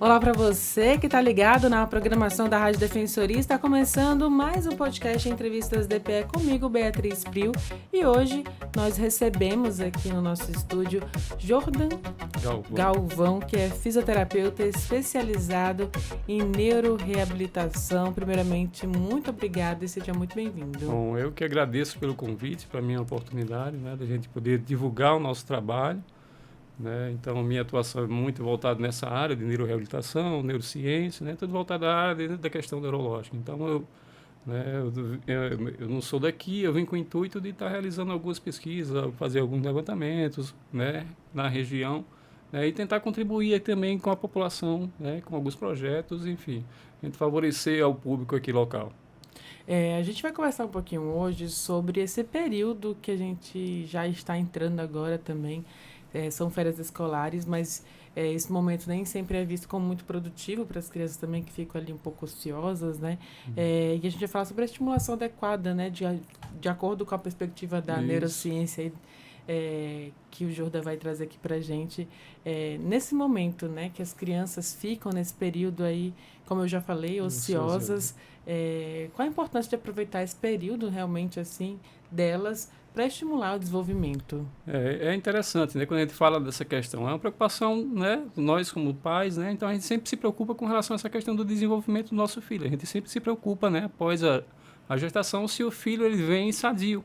Olá para você que está ligado na programação da Rádio Defensoria. Está começando mais um podcast Entrevistas DPE comigo, Beatriz Prio. E hoje nós recebemos aqui no nosso estúdio Jordan Galvão, que é fisioterapeuta especializado em neuroreabilitação. Primeiramente, muito obrigada e seja muito bem-vindo. Bom, eu que agradeço pelo convite, para mim é uma oportunidade, né, da gente poder divulgar o nosso trabalho. Né? Então, minha atuação é muito voltada nessa área de neuroreabilitação, neurociência, né? Tudo voltado à área da questão neurológica. Então, eu não sou daqui, eu vim com o intuito de estar realizando algumas pesquisas, fazer alguns levantamentos, né, na região, né, e tentar contribuir também com a população, né, com alguns projetos, enfim, a gente favorecer ao público aqui local. A gente vai conversar um pouquinho hoje sobre esse período que a gente já está entrando agora também. São férias escolares, mas esse momento nem sempre é visto como muito produtivo para as crianças também, que ficam ali um pouco ociosas, né? E a gente vai falar sobre a estimulação adequada, né? De acordo com a perspectiva da neurociência que o Jordan vai trazer aqui para a gente. Nesse momento, né? Que as crianças ficam nesse período aí, como eu já falei, ociosas. Qual a importância de aproveitar esse período realmente, assim, delas, para estimular o desenvolvimento? É interessante, né? Quando a gente fala dessa questão, é uma preocupação, né? Nós como pais, né? Então a gente sempre se preocupa com relação a essa questão do desenvolvimento do nosso filho. A gente sempre se preocupa, né? Após a gestação, se o filho ele vem sadio,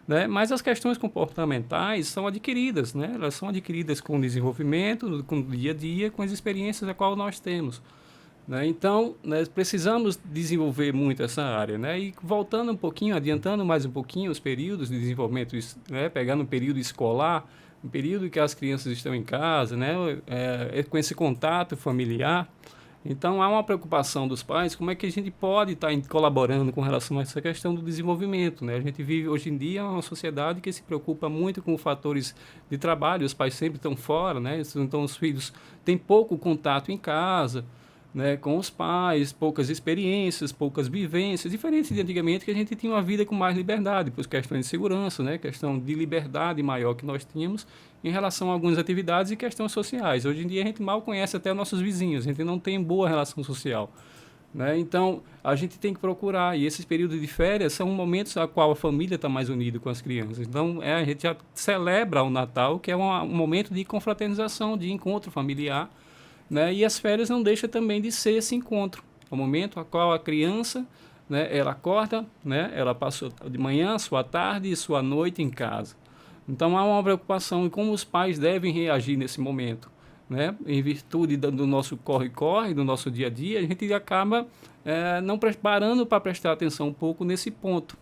né? Mas as questões comportamentais são adquiridas, né? Elas são adquiridas com o desenvolvimento, com o dia a dia, com as experiências a qual nós temos. Né? Então, nós precisamos desenvolver muito essa área, né? E voltando um pouquinho, adiantando mais um pouquinho os períodos de desenvolvimento, né? Pegando o período escolar, um período que as crianças estão em casa, né? Com esse contato familiar. Então, há uma preocupação dos pais, como é que a gente pode estar colaborando com relação a essa questão do desenvolvimento, né? A gente vive hoje em dia uma sociedade que se preocupa muito com fatores de trabalho, os pais sempre estão fora, né? Então, os filhos têm pouco contato em casa, né, com os pais, poucas experiências, poucas vivências, diferente de antigamente que a gente tinha uma vida com mais liberdade, por questões de segurança, né, questão de liberdade maior que nós tínhamos em relação a algumas atividades e questões sociais. Hoje em dia a gente mal conhece até nossos vizinhos, a gente não tem boa relação social. Né? Então, a gente tem que procurar, e esses períodos de férias são momentos a qual a família está mais unida com as crianças. Então, a gente já celebra o Natal, que é um momento de confraternização, de encontro familiar, né? E as férias não deixam também de ser esse encontro, o momento a qual a criança, né, ela acorda, né, ela passa de manhã, sua tarde e sua noite em casa. Então há uma preocupação em como os pais devem reagir nesse momento. Né? Em virtude do nosso corre-corre, do nosso dia a dia, a gente acaba não parando para prestar atenção um pouco nesse ponto.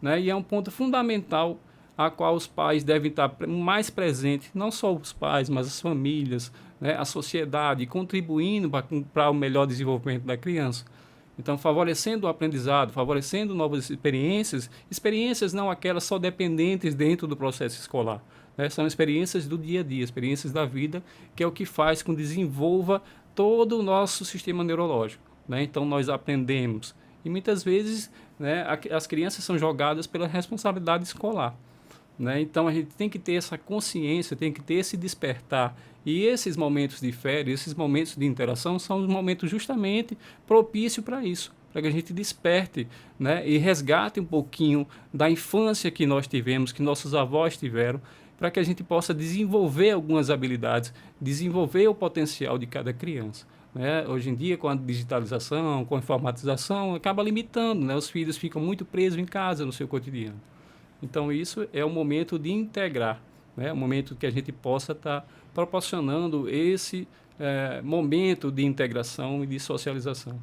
Né? E é um ponto fundamental a qual os pais devem estar mais presentes, não só os pais, mas as famílias, né, a sociedade, contribuindo para o melhor desenvolvimento da criança. Então, favorecendo o aprendizado, favorecendo novas experiências, experiências não aquelas só dependentes dentro do processo escolar, né, são experiências do dia a dia, experiências da vida, que é o que faz com que desenvolva todo o nosso sistema neurológico. Né? Então, nós aprendemos. E muitas vezes, né, as crianças são jogadas pela responsabilidade escolar. Né? Então, a gente tem que ter essa consciência, tem que ter esse despertar. E esses momentos de férias, esses momentos de interação são os momentos justamente propícios para isso, para que a gente desperte, né? E resgate um pouquinho da infância que nós tivemos, que nossos avós tiveram, para que a gente possa desenvolver algumas habilidades, desenvolver o potencial de cada criança. Né? Hoje em dia, com a digitalização, com a informatização, acaba limitando, né? Os filhos ficam muito presos em casa, no seu cotidiano. Então, isso é o momento de integrar, né? O momento que a gente possa estar proporcionando esse momento de integração e de socialização.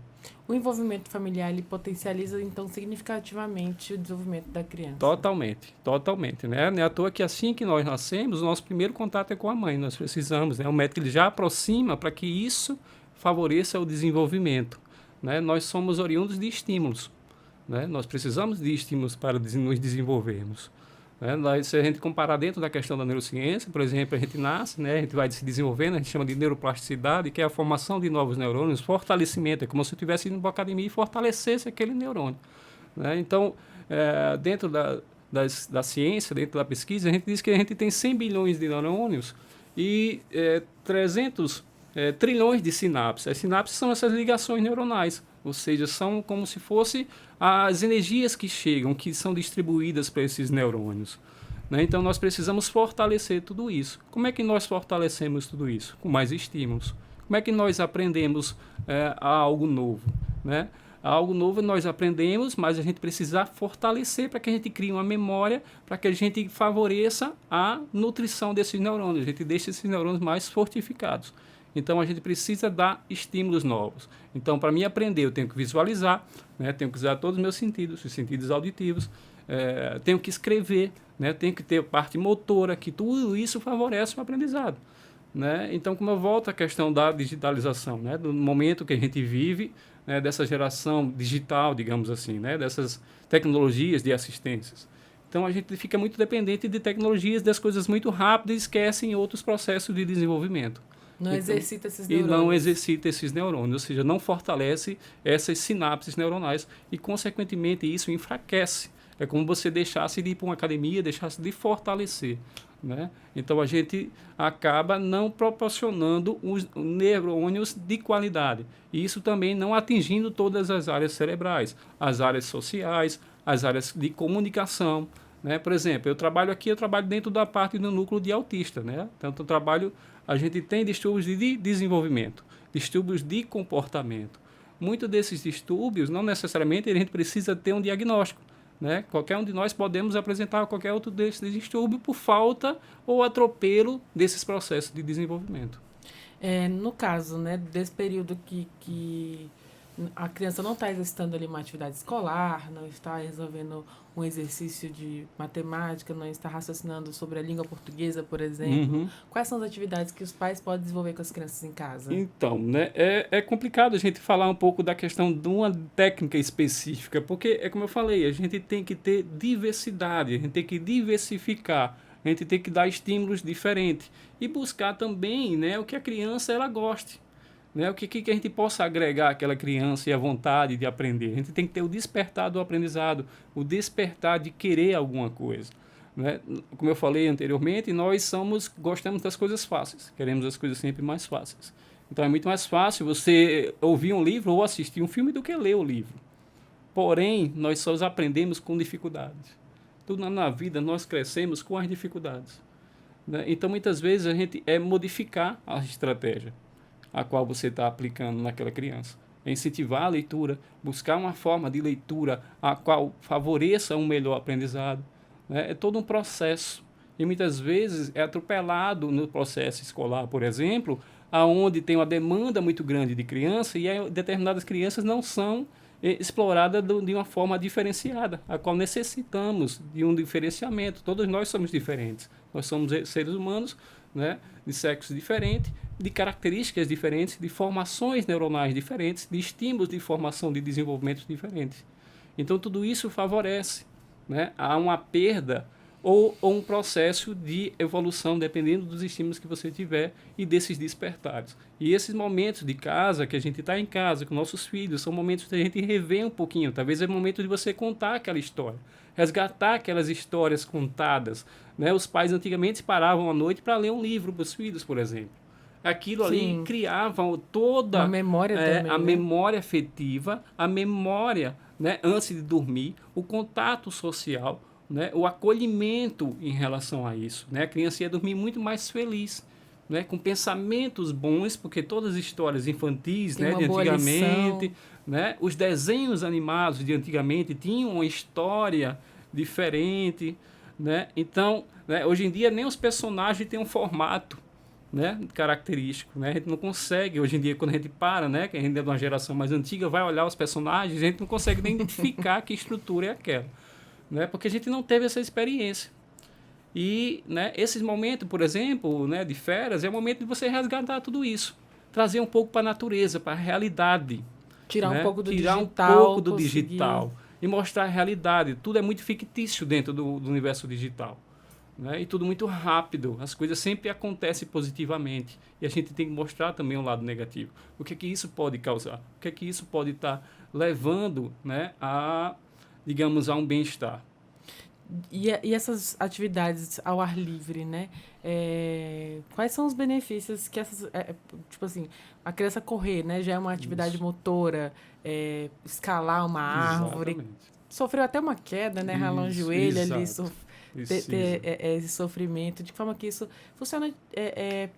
O envolvimento familiar, ele potencializa, então, significativamente o desenvolvimento da criança? Totalmente, totalmente. Né? Não é à toa que assim que nós nascemos, o nosso primeiro contato é com a mãe. Nós precisamos, né? O médico ele já aproxima para que isso favoreça o desenvolvimento. Né? Nós somos oriundos de estímulos. Né? Nós precisamos de estímulos para nos desenvolvermos. Né? Se a gente comparar dentro da questão da neurociência, por exemplo, a gente nasce, né? A gente vai se desenvolvendo, a gente chama de neuroplasticidade, que é a formação de novos neurônios, fortalecimento, é como se eu estivesse indo para a academia e fortalecesse aquele neurônio. Né? Então, dentro da ciência, dentro da pesquisa, a gente diz que a gente tem 100 bilhões de neurônios e 300 trilhões de sinapses. As sinapses são essas ligações neuronais, ou seja, são como se fossem as energias que chegam, que são distribuídas para esses neurônios. Né? Então, nós precisamos fortalecer tudo isso. Como é que nós fortalecemos tudo isso? Com mais estímulos. Como é que nós aprendemos algo novo? Né? Algo novo nós aprendemos, mas a gente precisa fortalecer para que a gente crie uma memória, para que a gente favoreça a nutrição desses neurônios, a gente deixe esses neurônios mais fortificados. Então, a gente precisa dar estímulos novos. Então, para mim aprender, eu tenho que visualizar, né? Tenho que usar todos os meus sentidos, os sentidos auditivos, tenho que escrever, né? Tenho que ter parte motora, que tudo isso favorece o aprendizado. Né? Então, como eu volto à questão da digitalização, né? Do momento que a gente vive, né? Dessa geração digital, digamos assim, né? Dessas tecnologias de assistências. Então, a gente fica muito dependente de tecnologias, das coisas muito rápidas e esquece em outros processos de desenvolvimento. Não Então, exercita esses e neurônios. não exercita esses neurônios, ou seja, não fortalece essas sinapses neuronais e, consequentemente, isso enfraquece. É como você deixasse de ir para uma academia, deixasse de fortalecer. Né? Então, a gente acaba não proporcionando os neurônios de qualidade. E isso também não atingindo todas as áreas cerebrais, as áreas sociais, as áreas de comunicação. Né? Por exemplo, eu trabalho dentro da parte do núcleo de autista. Né? Então, a gente tem distúrbios de desenvolvimento, distúrbios de comportamento. Muitos desses distúrbios, não necessariamente a gente precisa ter um diagnóstico. Né? Qualquer um de nós podemos apresentar qualquer outro desses distúrbios por falta ou atropelo desses processos de desenvolvimento. No caso, né, desse período que a criança não está exercitando ali uma atividade escolar, não está resolvendo um exercício de matemática, não está raciocinando sobre a língua portuguesa, por exemplo. Uhum. Quais são as atividades que os pais podem desenvolver com as crianças em casa? Então, né, é complicado a gente falar um pouco da questão de uma técnica específica, porque, é como eu falei, a gente tem que ter diversidade, a gente tem que diversificar, a gente tem que dar estímulos diferentes e buscar também, né, o que a criança ela goste. Né, o que a gente possa agregar àquela criança e a vontade de aprender. A gente tem que ter o despertar do aprendizado, o despertar de querer alguma coisa. Né? Como eu falei anteriormente, nós gostamos das coisas fáceis, queremos as coisas sempre mais fáceis. Então é muito mais fácil você ouvir um livro ou assistir um filme do que ler o livro. Porém, nós só aprendemos com dificuldades. Tudo na vida nós crescemos com as dificuldades. Né? Então muitas vezes a gente modificar a estratégia a qual você está aplicando naquela criança. É incentivar a leitura, buscar uma forma de leitura a qual favoreça um melhor aprendizado. Né? É todo um processo. E muitas vezes é atropelado no processo escolar, por exemplo, aonde tem uma demanda muito grande de criança e determinadas crianças não são exploradas de uma forma diferenciada, a qual necessitamos de um diferenciamento. Todos nós somos diferentes. Nós somos seres humanos, né, de sexo diferente, de características diferentes, de formações neuronais diferentes, de estímulos de formação de desenvolvimento diferentes. Então, tudo isso favorece, né, a uma perda ou um processo de evolução, dependendo dos estímulos que você tiver e desses despertares. E esses momentos de casa, que a gente está em casa com nossos filhos, são momentos que a gente rever um pouquinho. Talvez é o momento de você contar aquela história, resgatar aquelas histórias contadas. Né? Os pais antigamente paravam à noite para ler um livro para os filhos, por exemplo. Aquilo ali criava toda uma memória também, a né? memória afetiva, a memória, né, antes de dormir, o contato social, né, o acolhimento em relação a isso. Né? A criança ia dormir muito mais feliz, né, com pensamentos bons, porque todas as histórias infantis, né, de antigamente, né, os desenhos animados de antigamente tinham uma história diferente. Né? Então, né, hoje em dia, nem os personagens têm um formato, né, característico. Né? A gente não consegue, hoje em dia, quando a gente para, né, que a gente é de uma geração mais antiga, vai olhar os personagens, a gente não consegue nem identificar que estrutura é aquela. Né? Porque a gente não teve essa experiência. E, né, esses momentos, por exemplo, né, de férias, é o momento de você resgatar tudo isso. Trazer um pouco para a natureza, para a realidade. Tirar né? um pouco do Tirar digital. um pouco do digital. E mostrar a realidade. Tudo é muito fictício dentro do universo digital. Né? E tudo muito rápido. As coisas sempre acontecem positivamente. E a gente tem que mostrar também um lado negativo. O que é que isso pode causar? O que é que isso pode estar levando, né, a, digamos, a um bem-estar? E essas atividades ao ar livre, né? Quais são os benefícios que essas... tipo assim, a criança correr, né? Já é uma atividade Isso, motora, escalar uma árvore. exatamente. Sofreu até uma queda, né? Ralar um Isso, joelho ali, exato. ter Precisa. esse sofrimento, de forma que isso funciona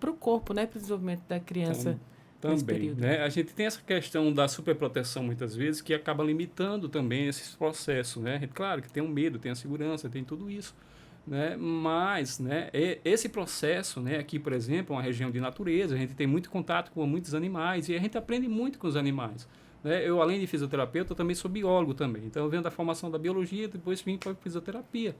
para o corpo, né? Para o desenvolvimento da criança nesse Também, período. né? A gente tem essa questão da superproteção muitas vezes que acaba limitando também esses processos, né? Claro que tem o medo, tem a segurança, tem tudo isso, né? Mas, né, esse processo, né, aqui, por exemplo, é uma região de natureza, a gente tem muito contato com muitos animais e a gente aprende muito com os animais, né? Eu, além de fisioterapeuta, eu também sou biólogo também. Então, eu venho da formação da biologia, depois vim para a fisioterapia.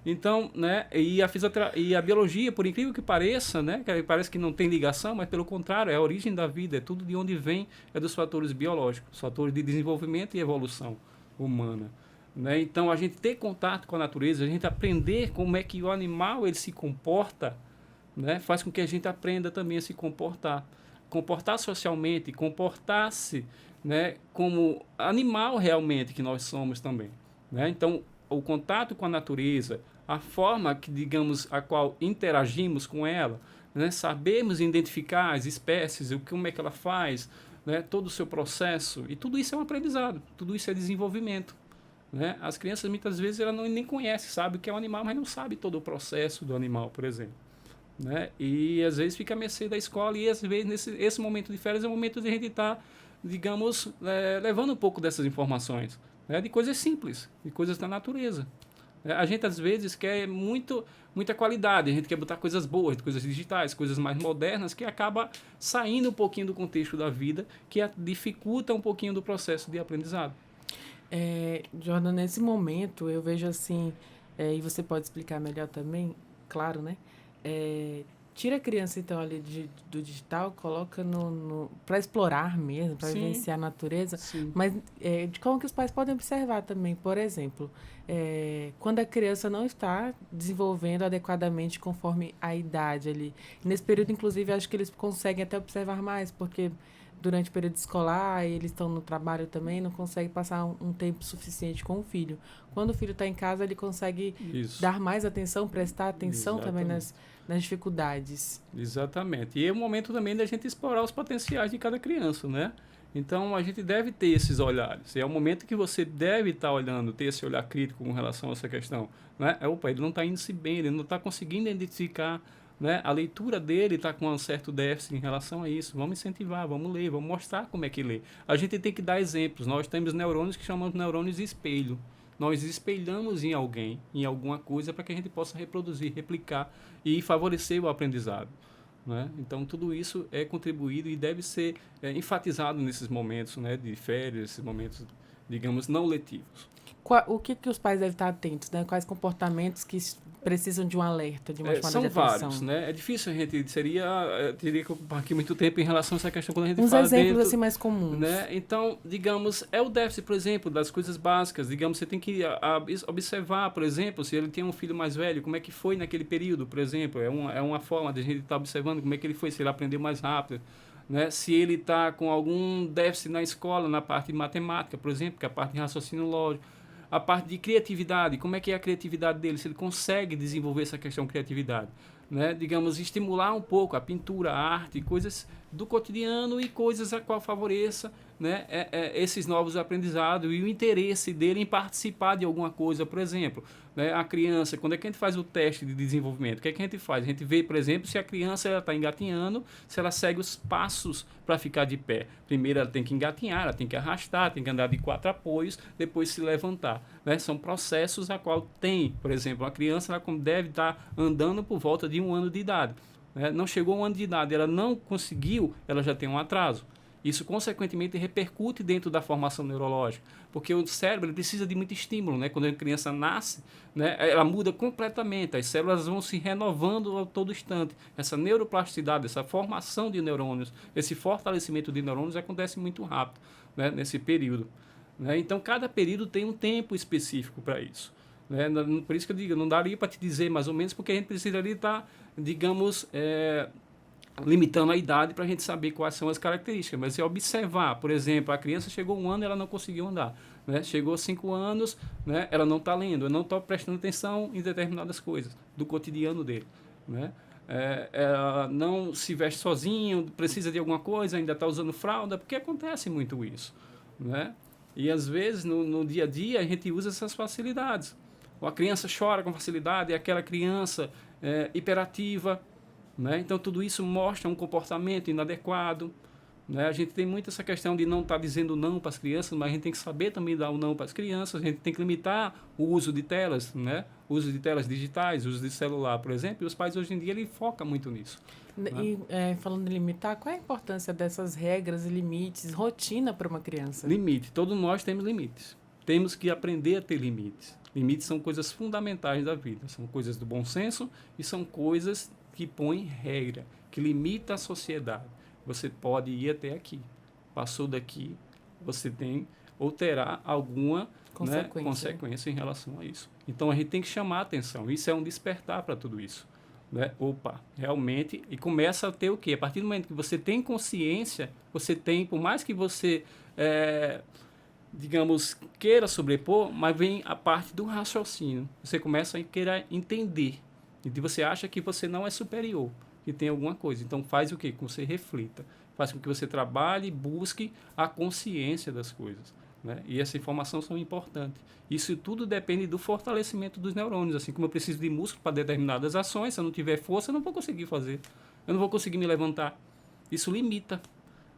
Então, né, e a biologia, por incrível que pareça, né, que parece que não tem ligação, mas pelo contrário, é a origem da vida, é tudo de onde vem, é dos fatores biológicos, os fatores de desenvolvimento e evolução humana. Né? Então, a gente ter contato com a natureza, a gente aprender como é que o animal ele se comporta, né, faz com que a gente aprenda também a se comportar. Comportar socialmente, comportar-se, né, como animal realmente que nós somos também. Né? Então, o contato com a natureza, a forma que, digamos, a qual interagimos com ela, né, sabemos identificar as espécies, como é que ela faz, né, todo o seu processo, e tudo isso é um aprendizado, tudo isso é desenvolvimento. Né? As crianças muitas vezes ela nem conhecem, sabe o que é um animal, mas não sabe todo o processo do animal, por exemplo. Né? E às vezes fica à mercê da escola e às vezes esse momento de férias é o momento de a gente estar, digamos, levando um pouco dessas informações, né? De coisas simples, de coisas da natureza. A gente às vezes quer muita qualidade, a gente quer botar coisas boas, coisas digitais, coisas mais modernas, que acaba saindo um pouquinho do contexto da vida, que dificulta um pouquinho do processo de aprendizado. Jordan, nesse momento eu vejo assim, e você pode explicar melhor também, claro, né? É, tira a criança então ali do digital, coloca para explorar mesmo, para Sim, vivenciar a natureza, sim. mas de como que os pais podem observar também, por exemplo, quando a criança não está desenvolvendo adequadamente conforme a idade ali. Nesse período, inclusive, acho que eles conseguem até observar mais, porque durante o período escolar, eles estão no trabalho também, não conseguem passar um tempo suficiente com o filho. Quando o filho está em casa, ele consegue Isso. dar mais atenção, prestar atenção também Exatamente. nas dificuldades. Exatamente. E é o momento também da gente explorar os potenciais de cada criança, né? Então a gente deve ter esses olhares. É o momento que você deve estar olhando, ter esse olhar crítico com relação a essa questão. Né? Opa, ele não está indo se bem, ele não está conseguindo identificar, né? A leitura dele está com um certo déficit em relação a isso. Vamos incentivar, vamos ler, vamos mostrar como é que lê. A gente tem que dar exemplos. Nós temos neurônios que chamamos de neurônios de espelho. Nós espelhamos em alguém, em alguma coisa, para que a gente possa reproduzir, replicar e favorecer o aprendizado. Né? Então, tudo isso é contribuído e deve ser enfatizado nesses momentos, né, de férias, esses momentos, digamos, não letivos. O que os pais devem estar atentos, né? Quais comportamentos que precisam de um alerta, de uma chamada de São vários, atenção? né? É difícil a gente, teria que ocupar aqui muito tempo em relação a essa questão quando a gente Uns fala exemplos dentro, assim mais comuns. né? Então, digamos, é o déficit, por exemplo, das coisas básicas. Digamos, você tem que observar, por exemplo, se ele tem um filho mais velho, como é que foi naquele período, por exemplo. É uma forma de a gente estar observando como é que ele foi, se ele aprendeu mais rápido. Né? Se ele está com algum déficit na escola, na parte de matemática, por exemplo, que é a parte de raciocínio lógico. A parte de criatividade, como é que é a criatividade dele, se ele consegue desenvolver essa questão de criatividade. Né? Digamos, estimular um pouco a pintura, a arte, coisas do cotidiano e coisas a qual favoreça, né, esses novos aprendizados e o interesse dele em participar de alguma coisa, por exemplo. Né, a criança, quando é que a gente faz o teste de desenvolvimento, o que é que a gente faz? A gente vê, por exemplo, se a criança está engatinhando, se ela segue os passos para ficar de pé. Primeiro ela tem que engatinhar, ela tem que arrastar, tem que andar de 4 apoios, depois se levantar. Né? São processos a qual tem, por exemplo, a criança ela deve estar andando por volta de 1 ano de idade. Né? Não chegou a 1 ano de idade, ela não conseguiu, ela já tem um atraso. Isso, consequentemente, repercute dentro da formação neurológica, porque o cérebro ele precisa de muito estímulo. Né? Quando a criança nasce, né, ela muda completamente, as células vão se renovando a todo instante. Essa neuroplasticidade, essa formação de neurônios, esse fortalecimento de neurônios acontece muito rápido, né, nesse período. Né? Então, cada período tem um tempo específico para isso. Né? Por isso que eu digo, não daria para te dizer mais ou menos, porque a gente precisaria estar, digamos, limitando a idade para a gente saber quais são as características, mas é observar, por exemplo, a criança chegou 1 ano e ela não conseguiu andar, né? Chegou 5 anos, né? Ela não está lendo, ela não está prestando atenção em determinadas coisas do cotidiano dele, né? Ela não se veste sozinho, precisa de alguma coisa, ainda está usando fralda, porque acontece muito isso, né? E às vezes no dia a dia a gente usa essas facilidades. A criança chora com facilidade, é aquela criança hiperativa, né? Então, tudo isso mostra um comportamento inadequado, né? A gente tem muito essa questão de não estar dizendo não para as crianças, mas a gente tem que saber também dar o não para as crianças, a gente tem que limitar o uso de telas, né? O uso de telas digitais, o uso de celular, por exemplo, e os pais hoje em dia ele focam muito nisso. E falando em limitar, qual é a importância dessas regras e limites, rotina para uma criança? Limite, todos nós temos limites. Temos que aprender a ter limites. Limites são coisas fundamentais da vida, são coisas do bom senso e são coisas que põem regra, que limita a sociedade. Você pode ir até aqui, passou daqui, você tem ou terá alguma consequência em relação a isso. Então a gente tem que chamar a atenção, isso é um despertar para tudo isso. Né? Opa, realmente, e começa a ter o quê? A partir do momento que você tem consciência, você tem, por mais que você digamos, queira sobrepor, mas vem a parte do raciocínio. Você começa a querer entender. E você acha que você não é superior, que tem alguma coisa. Então faz o quê? Que você reflita. Faz com que você trabalhe e busque a consciência das coisas. Né? E essa informação são importantes. Isso tudo depende do fortalecimento dos neurônios. Assim como eu preciso de músculo para determinadas ações, se eu não tiver força, eu não vou conseguir fazer. Eu não vou conseguir me levantar. Isso limita.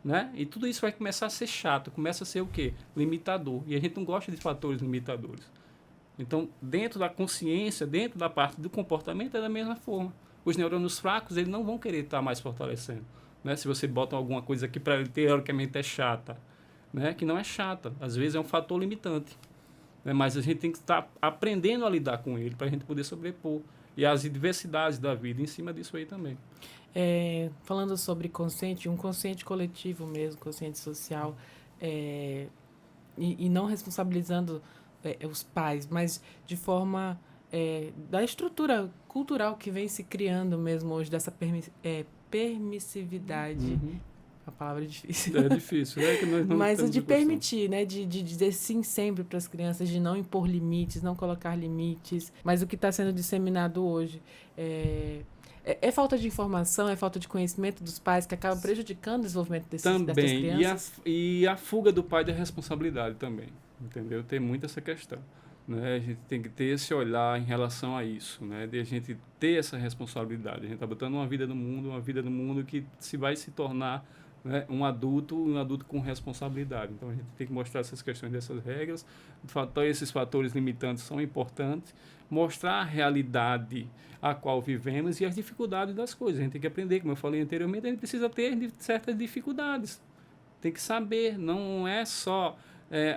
Né? E tudo isso vai começar a ser chato, começa a ser o quê? Limitador. E a gente não gosta de fatores limitadores. Então, dentro da consciência, dentro da parte do comportamento, é da mesma forma. Os neurônios fracos, eles não vão querer estar mais fortalecendo. Né? Se você bota alguma coisa aqui para ele, teoricamente, é chata. Né? Que não é chata. Às vezes é um fator limitante. Né? Mas a gente tem que estar aprendendo a lidar com ele para a gente poder sobrepor. E as diversidades da vida em cima disso aí também. Falando sobre consciente, um consciente coletivo mesmo, consciente social, e não responsabilizando os pais, mas de forma da estrutura cultural que vem se criando mesmo hoje, dessa permissividade. Uhum. A palavra é difícil. É difícil, né? Que nós não mas de permitir, né? De dizer sim sempre para as crianças, de não impor limites, não colocar limites. Mas o que está sendo disseminado hoje é falta de informação, é falta de conhecimento dos pais que acaba prejudicando o desenvolvimento dessas crianças. E a fuga do pai da responsabilidade também, entendeu? Tem muito essa questão. Né? A gente tem que ter esse olhar em relação a isso, né? De a gente ter essa responsabilidade. A gente está botando uma vida no mundo que vai se tornar, né, um adulto com responsabilidade. Então a gente tem que mostrar essas questões dessas regras. Esses fatores limitantes são importantes. Mostrar a realidade a qual vivemos e as dificuldades das coisas. A gente tem que aprender, como eu falei anteriormente, a gente precisa ter certas dificuldades. Tem que saber, não é só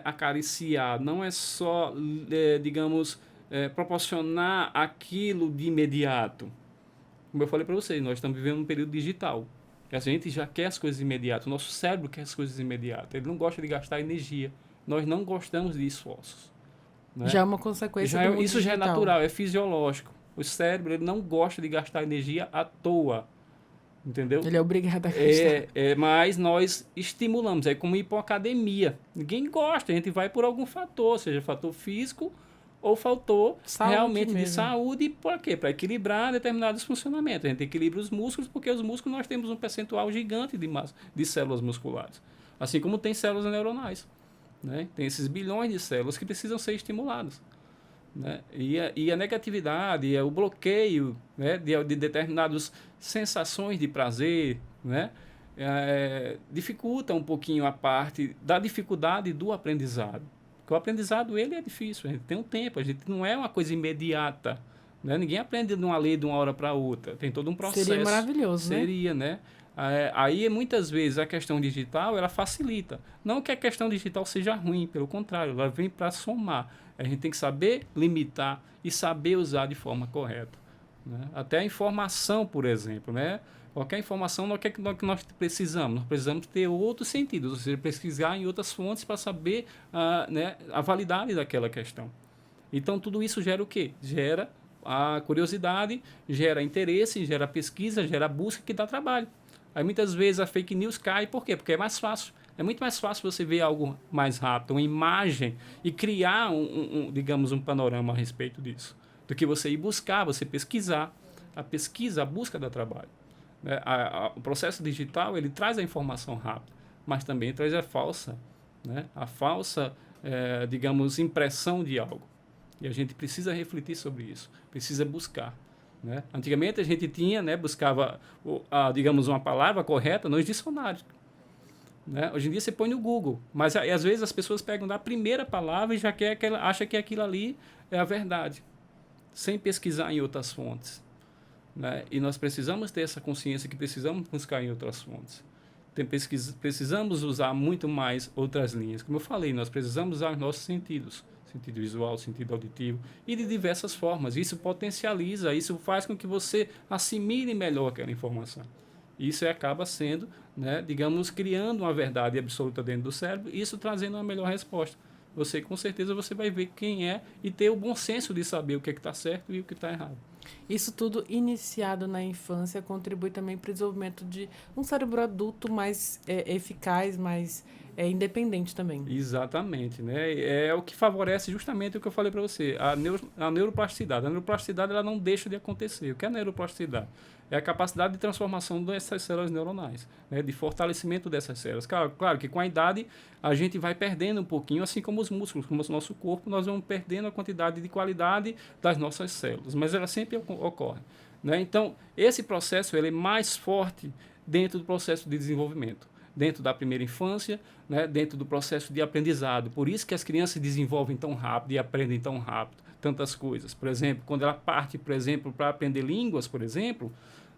acariciar, não é só, digamos, proporcionar aquilo de imediato. Como eu falei para vocês, nós estamos vivendo um período digital. A gente já quer as coisas imediatas, o nosso cérebro quer as coisas imediatas, ele não gosta de gastar energia. Nós não gostamos de esforços. Né? Já é uma consequência do mundo isso já é digital. natural, é fisiológico. O cérebro ele não gosta de gastar energia à toa. Entendeu? Ele é obrigado a gastar. Mas nós estimulamos. É como ir para uma academia. Ninguém gosta, a gente vai por algum fator, seja fator físico ou fator realmente de saúde. Por quê? Para equilibrar determinados funcionamentos. A gente equilibra os músculos, porque os músculos nós temos um percentual gigante de células musculares. Assim como tem células neuronais. Né? Tem esses bilhões de células que precisam ser estimuladas. Né? E a negatividade, o bloqueio, né, de determinadas sensações de prazer, né, dificulta um pouquinho a parte da dificuldade do aprendizado. Porque o aprendizado ele é difícil, a gente tem um tempo, a gente não é uma coisa imediata. Né? Ninguém aprende de uma lei de uma hora para outra, tem todo um processo. Seria maravilhoso, Seria, né? Aí, muitas vezes, a questão digital, ela facilita. Não que a questão digital seja ruim, pelo contrário, ela vem para somar. A gente tem que saber limitar e saber usar de forma correta. Né? Até a informação, por exemplo. Né? Qualquer informação, o que nós precisamos? Nós precisamos ter outros sentidos, ou seja, pesquisar em outras fontes para saber né, a validade daquela questão. Então, tudo isso gera o quê? Gera a curiosidade, gera interesse, gera pesquisa, gera busca que dá trabalho. Aí muitas vezes a fake news cai, por quê? Porque é mais fácil. É muito mais fácil você ver algo mais rápido, uma imagem, e criar, digamos, um panorama a respeito disso, do que você ir buscar, você pesquisar. A pesquisa, a busca dá trabalho. Né? O processo digital, ele traz a informação rápida, mas também traz a falsa, né? A falsa, digamos, impressão de algo. E a gente precisa refletir sobre isso, precisa buscar. Né? Antigamente a gente tinha, né, buscava, digamos, uma palavra correta nos dicionários. Né? Hoje em dia você põe no Google, mas às vezes as pessoas pegam da primeira palavra e já acha que aquilo ali é a verdade, sem pesquisar em outras fontes. Né? E nós precisamos ter essa consciência que precisamos buscar em outras fontes. Precisamos usar muito mais outras linhas. Como eu falei, nós precisamos usar os nossos sentidos, sentido visual, sentido auditivo, e de diversas formas. Isso potencializa, isso faz com que você assimile melhor aquela informação. Isso acaba sendo, né, digamos, criando uma verdade absoluta dentro do cérebro, e isso trazendo uma melhor resposta. Você, com certeza, você vai ver quem é e ter o bom senso de saber o que está certo e o que está errado. Isso tudo iniciado na infância contribui também para o desenvolvimento de um cérebro adulto mais eficaz, mais independente também. Exatamente, né? É o que favorece justamente o que eu falei para você, a neuroplasticidade. A neuroplasticidade, ela não deixa de acontecer. O que é a neuroplasticidade? É a capacidade de transformação dessas células neuronais, né? De fortalecimento dessas células. Claro que com a idade a gente vai perdendo um pouquinho, assim como os músculos, como o nosso corpo, nós vamos perdendo a quantidade de qualidade das nossas células, mas ela sempre ocorre. Né? Então, esse processo ele é mais forte dentro do processo de desenvolvimento, dentro da primeira infância, né, dentro do processo de aprendizado. Por isso que as crianças desenvolvem tão rápido e aprendem tão rápido tantas coisas. Por exemplo, quando ela parte, por exemplo, para aprender línguas, por exemplo,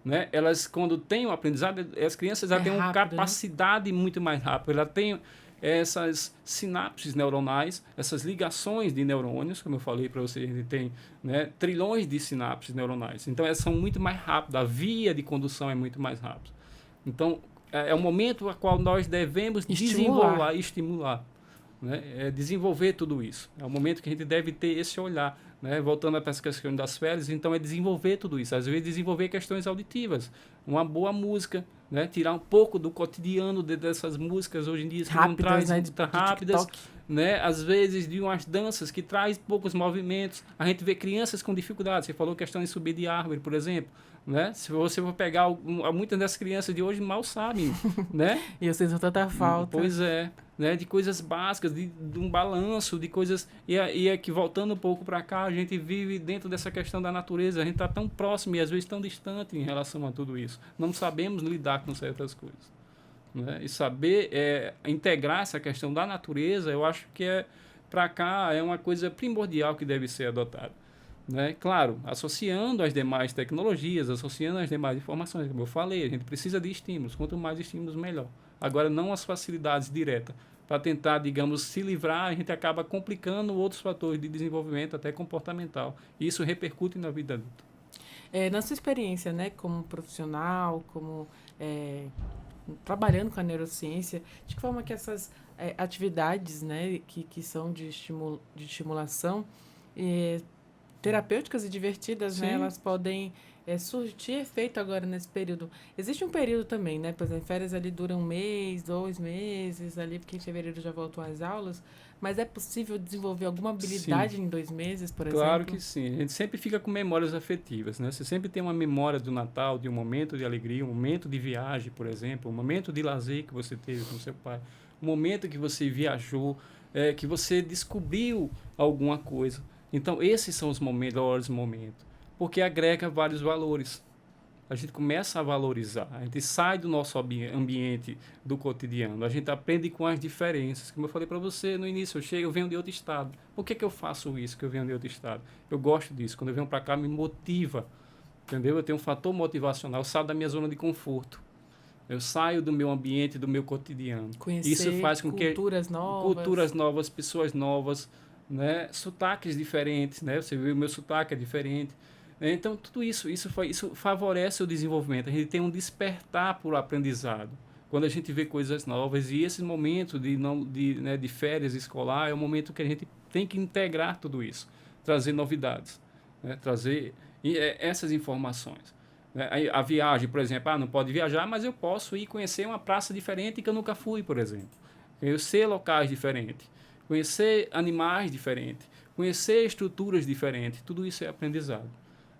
né, elas, quando têm o aprendizado, as crianças já têm uma capacidade, né, muito mais rápida. Ela tem essas sinapses neuronais, essas ligações de neurônios, como eu falei para você, a gente tem, né, trilhões de sinapses neuronais. Então, elas são muito mais rápidas, a via de condução é muito mais rápida. Então, é o momento a qual nós devemos estimular, né? Desenvolver tudo isso. É o momento que a gente deve ter esse olhar, né? Voltando para essa questão das férias, então é desenvolver tudo isso. Às vezes desenvolver questões auditivas, uma boa música, né? Tirar um pouco do cotidiano dessas músicas hoje em dia que não traz rápidas, né? Às vezes de umas danças que traz poucos movimentos. A gente vê crianças com dificuldades. Você falou questão de subir de árvore, por exemplo. Né? Se você for pegar, muitas das crianças de hoje mal sabem, né? E eu sinto tanta falta. Pois é, né? De coisas básicas, de um balanço, de coisas... E é que, voltando um pouco para cá, a gente vive dentro dessa questão da natureza, a gente está tão próximo e às vezes tão distante em relação a tudo isso. Não sabemos lidar com certas coisas. Né? E saber integrar essa questão da natureza, eu acho que para cá é uma coisa primordial que deve ser adotada. Né? Claro, associando as demais tecnologias, associando as demais informações, como eu falei, a gente precisa de estímulos, quanto mais estímulos, melhor. Agora, não as facilidades diretas. Para tentar, digamos, se livrar, a gente acaba complicando outros fatores de desenvolvimento, até comportamental. E isso repercute na vida adulta. Na sua experiência, né, como profissional, como trabalhando com a neurociência, de que forma que essas atividades, né, que são de estimulação, terapêuticas e divertidas, né, elas podem surtir efeito agora nesse período. Existe um período também, né? Por exemplo, férias ali duram 1 mês, 2 meses, ali, porque em fevereiro já voltam às aulas, mas é possível desenvolver alguma habilidade em 2 meses, por exemplo? Claro que sim. A gente sempre fica com memórias afetivas, né? Você sempre tem uma memória do Natal, de um momento de alegria, um momento de viagem, por exemplo, um momento de lazer que você teve com seu pai, um momento que você viajou, que você descobriu alguma coisa. Então, esses são os melhores momentos, porque agrega vários valores. A gente começa a valorizar, a gente sai do nosso ambiente do cotidiano, a gente aprende com as diferenças. Como eu falei para você no início, eu venho de outro estado. Por que eu faço isso, que eu venho de outro estado? Eu gosto disso. Quando eu venho para cá, me motiva, entendeu? Eu tenho um fator motivacional, eu saio da minha zona de conforto. Eu saio do meu ambiente, do meu cotidiano. Conhecer isso faz com culturas novas, pessoas novas, né? Sotaques diferentes, né? Você viu, o meu sotaque é diferente. Então, tudo isso favorece o desenvolvimento. A gente tem um despertar por aprendizado. Quando a gente vê coisas novas, e esse momento de férias escolar é o momento que a gente tem que integrar tudo isso, trazer novidades, né? Trazer essas informações. Né? A viagem, por exemplo, não pode viajar, mas eu posso ir conhecer uma praça diferente que eu nunca fui, por exemplo. Conhecer locais diferentes, conhecer animais diferentes, conhecer estruturas diferentes, tudo isso é aprendizado.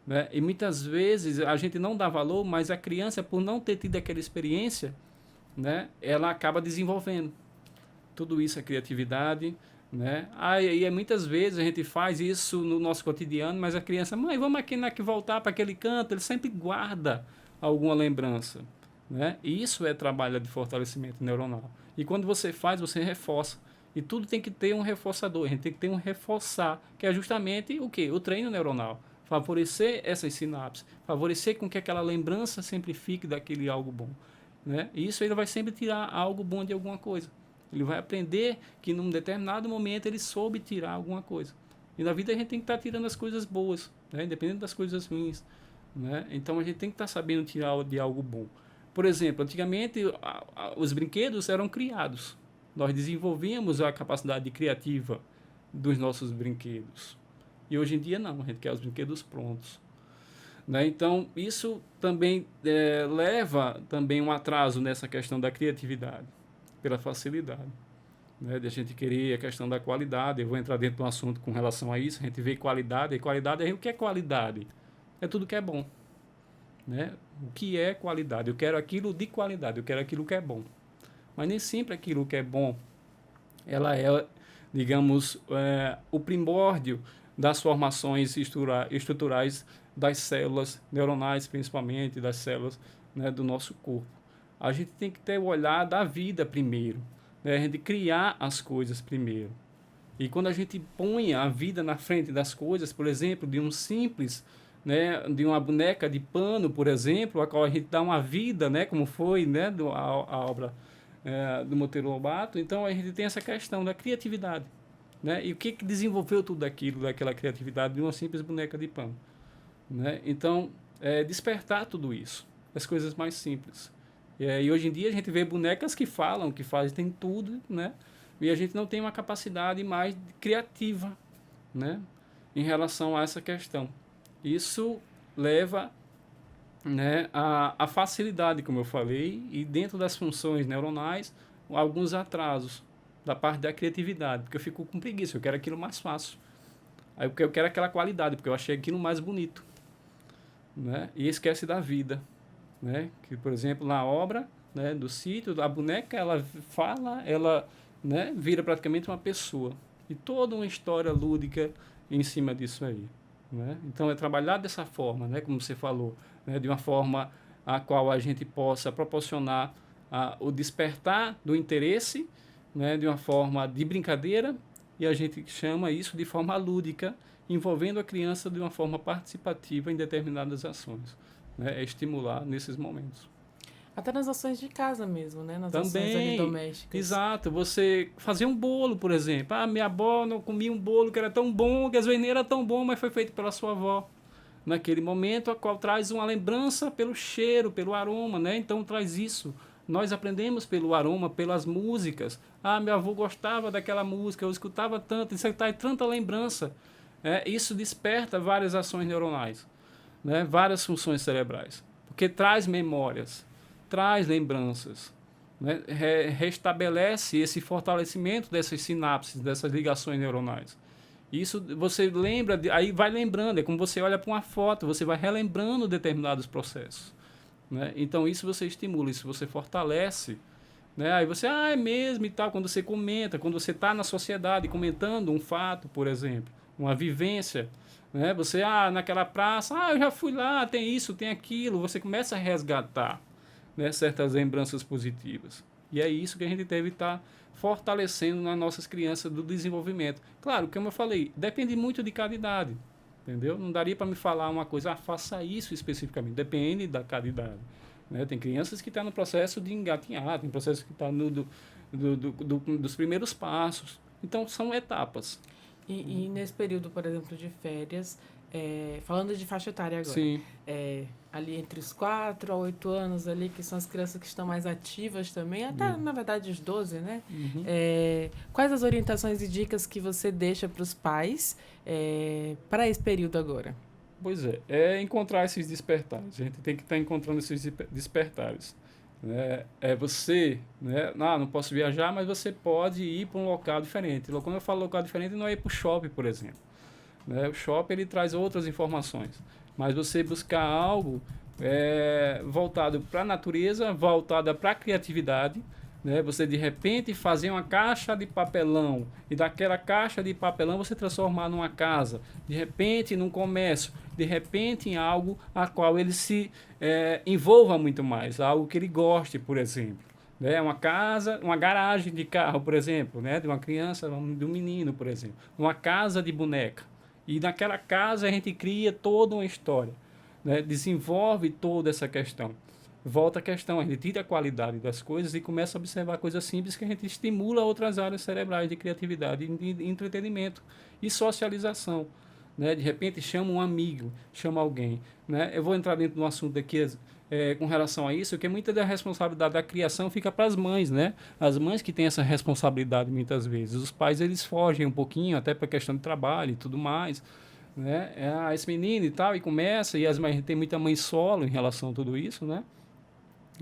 Né? E muitas vezes a gente não dá valor, mas a criança, por não ter tido aquela experiência, né, ela acaba desenvolvendo. Tudo isso é criatividade. Né? E muitas vezes a gente faz isso no nosso cotidiano, mas a criança, mãe, vamos aqui voltar para aquele canto, ele sempre guarda alguma lembrança. Né? E isso é trabalho de fortalecimento neuronal. E quando você faz, você reforça. E tudo tem que ter um reforçador, a gente tem que ter um reforçar, que é justamente o quê? O treino neuronal. Favorecer essas sinapses, favorecer com que aquela lembrança sempre fique daquele algo bom. Né? E isso ele vai sempre tirar algo bom de alguma coisa. Ele vai aprender que num determinado momento ele soube tirar alguma coisa. E na vida a gente tem que estar tirando as coisas boas, né? Independente das coisas ruins. Né? Então a gente tem que estar sabendo tirar de algo bom. Por exemplo, antigamente os brinquedos eram criados. Nós desenvolvíamos a capacidade criativa dos nossos brinquedos. E hoje em dia não, a gente quer os brinquedos prontos. Né? Então isso também leva também um atraso nessa questão da criatividade. Pela facilidade, né, de a gente querer a questão da qualidade. Eu vou entrar dentro de um assunto com relação a isso. A gente vê qualidade, e qualidade o que é qualidade? É tudo que é bom. Né? O que é qualidade? Eu quero aquilo de qualidade, eu quero aquilo que é bom. Mas nem sempre aquilo que é bom, ela é, digamos, o primórdio das formações estruturais das células neuronais, principalmente das células, né, do nosso corpo. A gente tem que ter o olhar da vida primeiro, né? A gente criar as coisas primeiro. E quando a gente põe a vida na frente das coisas, por exemplo, de um simples, né, de uma boneca de pano, por exemplo, a qual a gente dá uma vida, né, como foi, né, a obra do Monteiro Lobato, então a gente tem essa questão da criatividade. Né? E o que desenvolveu tudo aquilo, daquela criatividade de uma simples boneca de pano? Né? Então, despertar tudo isso, as coisas mais simples. E hoje em dia a gente vê bonecas que falam, que fazem tudo, né? E a gente não tem uma capacidade mais criativa, né, em relação a essa questão. Isso leva, né, a facilidade, como eu falei, e dentro das funções neuronais, alguns atrasos da parte da criatividade, porque eu fico com preguiça, eu quero aquilo mais fácil. Aí eu quero aquela qualidade, porque eu achei aquilo mais bonito. Né? E esquece da vida. Né? Que, por exemplo, na obra, né, do sítio, a boneca, ela fala, ela, né, vira praticamente uma pessoa. E toda uma história lúdica em cima disso aí. Né? Então, é trabalhar dessa forma, né, como você falou, né, de uma forma a qual a gente possa proporcionar o despertar do interesse, né, de uma forma de brincadeira, e a gente chama isso de forma lúdica, envolvendo a criança de uma forma participativa em determinadas ações. Né, é estimular nesses momentos. Até nas ações de casa mesmo, né? Nas Também, ações ali domésticas. Exato. Você fazer um bolo, por exemplo. Minha avó não comia um bolo que era tão bom, que às vezes nem era tão bom, mas foi feito pela sua avó. Naquele momento, a qual traz uma lembrança pelo cheiro, pelo aroma, né? Então traz isso. Nós aprendemos pelo aroma, pelas músicas. Meu avô gostava daquela música, eu escutava tanto, isso traz tanta lembrança. Isso desperta várias ações neuronais. Né, várias funções cerebrais, porque traz memórias, traz lembranças, né, restabelece esse fortalecimento dessas sinapses, dessas ligações neuronais. Isso você lembra, aí vai lembrando, é como você olha para uma foto, você vai relembrando determinados processos. Né? Então isso você estimula, isso você fortalece. Né? Aí você, é mesmo e tal, quando você comenta, quando você está na sociedade comentando um fato, por exemplo, uma vivência, né? Você, naquela praça, eu já fui lá, tem isso, tem aquilo. Você começa a resgatar, né, certas lembranças positivas. E é isso que a gente deve estar fortalecendo nas nossas crianças do desenvolvimento. Claro, como eu falei, depende muito de cada idade. Entendeu? Não daria para me falar uma coisa, faça isso especificamente. Depende da cada idade. Né? Tem crianças que estão no processo de engatinhar, tem processo que está dos primeiros passos. Então, são etapas. E nesse período, por exemplo, de férias, falando de faixa etária agora, Sim. Ali entre os 4 a 8 anos, ali, que são as crianças que estão mais ativas também, até, na verdade, os 12, né? Uhum. Quais as orientações e dicas que você deixa para os pais para esse período agora? Pois é encontrar esses despertares. A gente tem que estar encontrando esses despertares. Né? É você, né? Não posso viajar, mas você pode ir para um local diferente. Quando eu falo local diferente, não é ir para o shopping, por exemplo. Né? O shopping ele traz outras informações, mas você buscar algo voltado para a natureza, voltado para a criatividade, né? Você de repente fazer uma caixa de papelão e daquela caixa de papelão você transformar numa casa, de repente num comércio, de repente em algo a qual ele se envolva muito mais, algo que ele goste, por exemplo. Né? Uma casa, uma garagem de carro, por exemplo, né? De uma criança, de um menino, por exemplo. Uma casa de boneca. E naquela casa a gente cria toda uma história, né? Desenvolve toda essa questão. Volta a questão, a gente tira a qualidade das coisas e começa a observar coisas simples que a gente estimula outras áreas cerebrais de criatividade, de entretenimento e socialização. Né? De repente chama um amigo, chama alguém. Né? Eu vou entrar dentro de um assunto aqui com relação a isso, que muita da responsabilidade da criação fica para as mães, né? As mães que têm essa responsabilidade muitas vezes. Os pais eles fogem um pouquinho, até para questão de trabalho e tudo mais. Né? Esse menino e tal, e começa, e as mães, tem muita mãe solo em relação a tudo isso, né?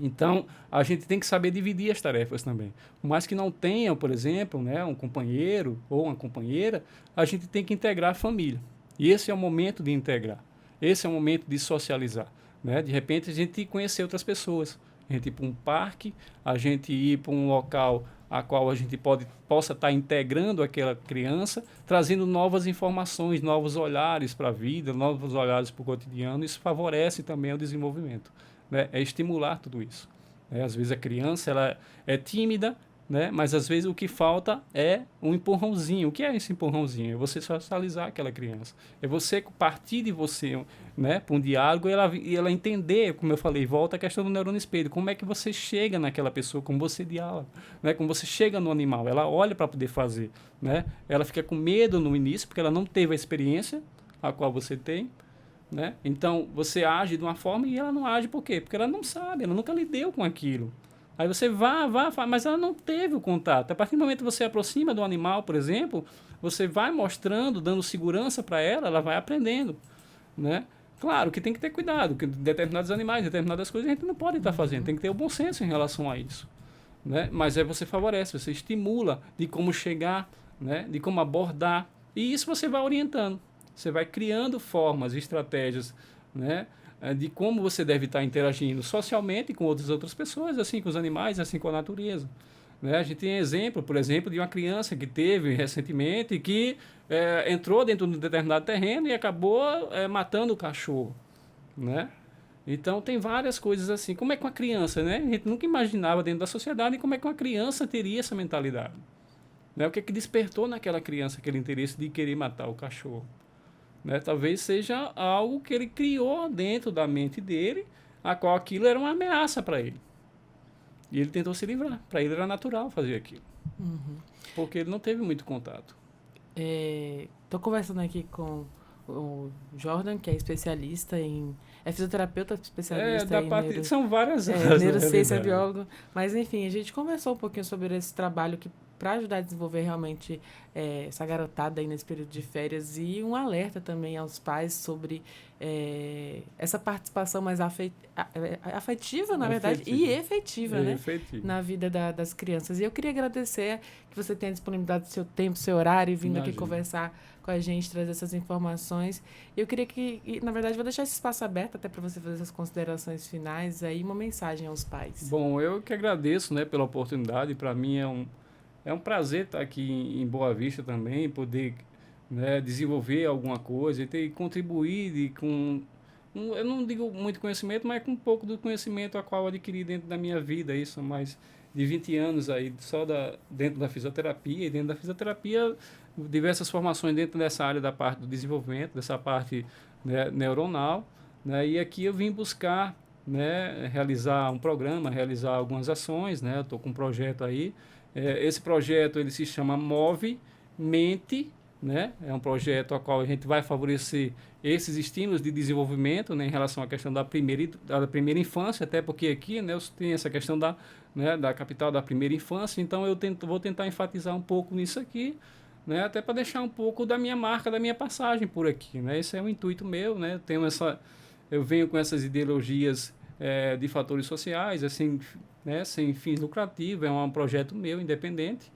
Então, a gente tem que saber dividir as tarefas também. Por mais que não tenha, por exemplo, né, um companheiro ou uma companheira, a gente tem que integrar a família. E esse é o momento de integrar. Esse é o momento de socializar. Né? De repente, a gente conhecer outras pessoas. A gente ir para um parque, a gente ir para um local a qual a gente possa estar integrando aquela criança, trazendo novas informações, novos olhares para a vida, novos olhares para o cotidiano. Isso favorece também o desenvolvimento. Né? É estimular tudo isso. Às vezes a criança ela é tímida, né? Mas às vezes o que falta é um empurrãozinho. O que é esse empurrãozinho? É você socializar aquela criança. É você partir de você, né, para um diálogo e ela entender, como eu falei, volta a questão do neurônio espelho. Como é que você chega naquela pessoa, como você dialoga, né? Como você chega no animal. Ela olha para poder fazer. Né? Ela fica com medo no início, porque ela não teve a experiência a qual você tem. Né? Então, você age de uma forma e ela não age por quê? Porque ela não sabe, ela nunca lidou com aquilo. Aí você vai, mas ela não teve o contato. A partir do momento que você aproxima do animal, por exemplo, você vai mostrando, dando segurança para ela, ela vai aprendendo. Né? Claro que tem que ter cuidado, que determinados animais, determinadas coisas a gente não pode estar fazendo, tem que ter o bom senso em relação a isso. Né? Mas aí você favorece, você estimula de como chegar, né? De como abordar, e isso você vai orientando. Você vai criando formas, estratégias, né, de como você deve estar interagindo socialmente com outras pessoas, assim com os animais, assim com a natureza. Né? A gente tem exemplo, por exemplo, de uma criança que teve recentemente que entrou dentro de um determinado terreno e acabou matando o cachorro. Né? Então, tem várias coisas assim. Como é que uma criança, né? A gente nunca imaginava dentro da sociedade como é que uma criança teria essa mentalidade. Né? O que é que despertou naquela criança aquele interesse de querer matar o cachorro? Né? Talvez seja algo que ele criou dentro da mente dele, a qual aquilo era uma ameaça para ele. E ele tentou se livrar. Para ele era natural fazer aquilo. Uhum. Porque ele não teve muito contato. Estou conversando aqui com o Jordan, que é especialista em... É fisioterapeuta especialista em são várias áreas. Neurociência, biólogo. Mas, enfim, a gente conversou um pouquinho sobre esse trabalho que para ajudar a desenvolver realmente essa garotada aí nesse período de férias e um alerta também aos pais sobre essa participação mais afetiva, na verdade, e efetiva, né? Na vida das crianças. E eu queria agradecer que você tenha disponibilizado seu tempo, seu horário e vindo aqui conversar com a gente, trazer essas informações. Eu queria na verdade, vou deixar esse espaço aberto até para você fazer essas considerações finais aí, uma mensagem aos pais. Bom, eu que agradeço, né, pela oportunidade. Para mim é um prazer estar aqui em Boa Vista também, poder, né, desenvolver alguma coisa e contribuir com, eu não digo muito conhecimento, mas com um pouco do conhecimento a qual eu adquiri dentro da minha vida. Isso, mais de 20 anos aí, só dentro da fisioterapia, e dentro da fisioterapia, diversas formações dentro dessa área da parte do desenvolvimento, dessa parte, né, neuronal. Né, e aqui eu vim buscar, né, realizar um programa, realizar algumas ações. Né, eu estou com um projeto aí. Esse projeto ele se chama Move Mente, né? É um projeto a qual a gente vai favorecer esses estímulos de desenvolvimento, né, em relação à questão da primeira infância, até porque aqui, né, tem essa questão da capital da primeira infância. Então eu vou tentar enfatizar um pouco nisso aqui, né? Até para deixar um pouco da minha marca, da minha passagem por aqui, né? Esse é um intuito meu, né? Eu venho com essas ideologias de fatores sociais, assim, né? Sem fins lucrativos, é um projeto meu, independente,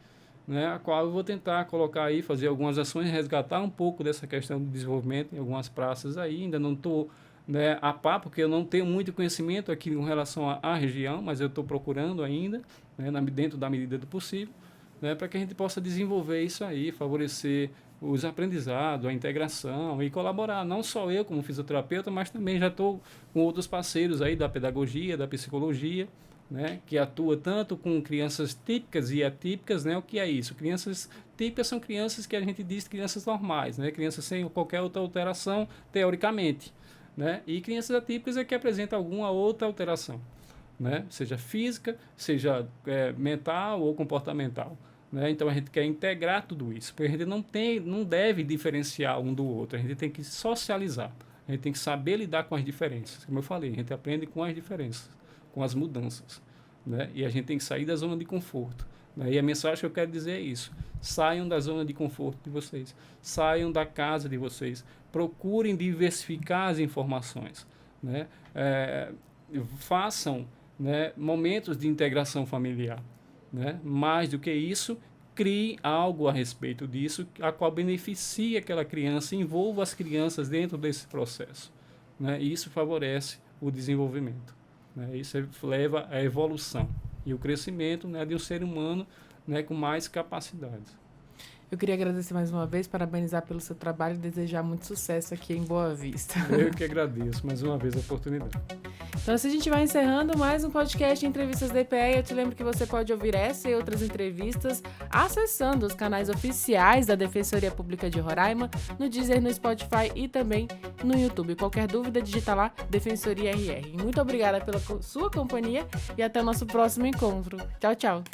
né? A qual eu vou tentar colocar aí, fazer algumas ações, resgatar um pouco dessa questão do desenvolvimento em algumas praças aí. Ainda não estou, né, a par, porque eu não tenho muito conhecimento aqui em relação à região, mas eu estou procurando ainda, né, dentro da medida do possível, né, para que a gente possa desenvolver isso aí, favorecer os aprendizados, a integração e colaborar, não só eu como fisioterapeuta, mas também já estou com outros parceiros aí da pedagogia, da psicologia, né, que atua tanto com crianças típicas e atípicas, né? O que é isso? Crianças típicas são crianças que a gente diz crianças normais, né? Crianças sem qualquer outra alteração, teoricamente, né? E crianças atípicas é que apresentam alguma outra alteração, né? Seja física, seja mental ou comportamental, né? Então a gente quer integrar tudo isso, porque a gente não deve diferenciar um do outro, a gente tem que socializar, a gente tem que saber lidar com as diferenças, como eu falei, a gente aprende com as diferenças, com as mudanças, né? E a gente tem que sair da zona de conforto, né? E a mensagem que eu quero dizer é isso: saiam da zona de conforto de vocês, saiam da casa de vocês, procurem diversificar as informações, né? Façam, né, momentos de integração familiar, né? Mais do que isso, crie algo a respeito disso, a qual beneficie aquela criança, envolva as crianças dentro desse processo, né? E isso favorece o desenvolvimento. Isso leva à evolução e o crescimento, né, de um ser humano, né, com mais capacidades. Eu queria agradecer mais uma vez, parabenizar pelo seu trabalho e desejar muito sucesso aqui em Boa Vista. Eu que agradeço mais uma vez a oportunidade. Então, assim a gente vai encerrando mais um podcast Entrevistas DPE. Eu te lembro que você pode ouvir essa e outras entrevistas acessando os canais oficiais da Defensoria Pública de Roraima, no Deezer, no Spotify e também no YouTube. Qualquer dúvida, digita lá Defensoria RR. Muito obrigada pela sua companhia e até o nosso próximo encontro. Tchau, tchau!